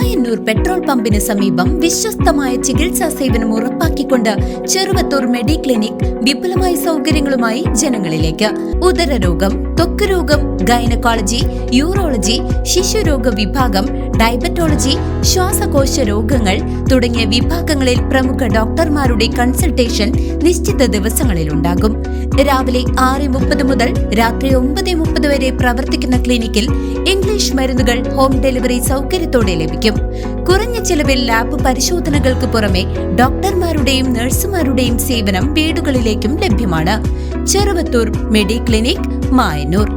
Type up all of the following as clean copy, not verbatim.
Mayannur petrol പമ്പിന് സമീപം വിശ്വസ്തമായ ചികിത്സാ സേവനം ഉറപ്പാക്കിക്കൊണ്ട് ചെറുവത്തൂർ മെഡിക്ലിനിക് വിപുലമായ സൗകര്യങ്ങളുമായി ജനങ്ങളിലേക്ക്. ഉദരരോഗം, ത്വക്ക് രോഗം, ഗൈനക്കോളജി, യൂറോളജി, ശിശുരോഗ വിഭാഗം, ഡയബറ്റോളജി, ശ്വാസകോശ രോഗങ്ങൾ തുടങ്ങിയ വിഭാഗങ്ങളിൽ പ്രമുഖ ഡോക്ടർമാരുടെ കൺസൾട്ടേഷൻ നിശ്ചിത ദിവസങ്ങളിൽ ഉണ്ടാകും. രാവിലെ 6:30 മുതൽ രാത്രി 9:30 വരെ പ്രവർത്തിക്കുന്ന ക്ലിനിക്കിൽ ഇംഗ്ലീഷ് മരുന്നുകൾ ഹോം ഡെലിവറി സൗകര്യത്തോടെ ലഭിക്കും. കുറഞ്ഞ ചെലവിൽ ലാബ് പരിശോധനകൾക്ക് പുറമെ ഡോക്ടർമാരുടെയും നഴ്സുമാരുടെയും സേവനം വീടുകളിലേക്കും ലഭ്യമാണ്. ചെറുവത്തൂർ മെഡിക്ലിനിക്, മായന്നൂർ.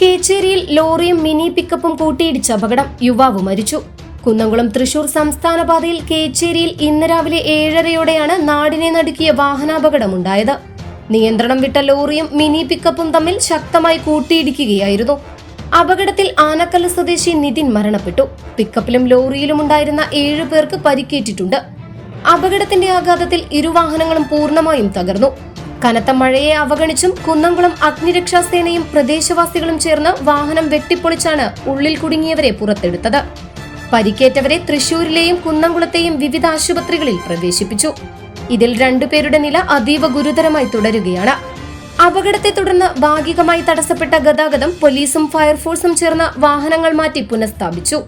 കേച്ചേരിയിൽ ലോറിയും മിനി പിക്കപ്പും കൂട്ടിയിടിച്ച അപകടം, യുവാവ് മരിച്ചു. കുന്നംകുളം തൃശൂർ സംസ്ഥാന പാതയിൽ കേച്ചേരിയിൽ ഇന്ന് രാവിലെ 7:30യോടെയാണ് നാടിനെ നടുക്കിയ വാഹനാപകടമുണ്ടായത്. നിയന്ത്രണം വിട്ട ലോറിയും മിനി പിക്കപ്പും തമ്മിൽ ശക്തമായി കൂട്ടിയിടിക്കുകയായിരുന്നു. അപകടത്തിൽ ആനക്കല്ല് സ്വദേശി നിതിൻ മരണപ്പെട്ടു. പിക്കപ്പിലും ലോറിയിലും ഉണ്ടായിരുന്ന 7 പേർക്ക് പരിക്കേറ്റിട്ടുണ്ട്. അപകടത്തിന്റെ ആഘാതത്തിൽ ഇരുവാഹനങ്ങളും പൂർണ്ണമായും തകർന്നു. കനത്ത മഴയെ അവഗണിച്ചും കുന്നംകുളം അഗ്നിരക്ഷാസേനയും പ്രദേശവാസികളും ചേർന്ന് വാഹനം വെട്ടിപ്പൊളിച്ചാണ് ഉള്ളിൽ കുടുങ്ങിയവരെ പുറത്തെടുത്തത്. പരിക്കേറ്റവരെ തൃശൂരിലെയും കുന്നംകുളത്തെയും വിവിധ ആശുപത്രികളിൽ പ്രവേശിപ്പിച്ചു. ഇതിൽ 2 പേരുടെ നില അതീവ ഗുരുതരമായി തുടരുകയാണ്. അപകടത്തെ തുടർന്ന് ഭാഗികമായി തടസ്സപ്പെട്ട ഗതാഗതം പോലീസും ഫയർഫോഴ്സും ചേർന്ന് വാഹനങ്ങൾ മാറ്റി പുനഃസ്ഥാപിച്ചു.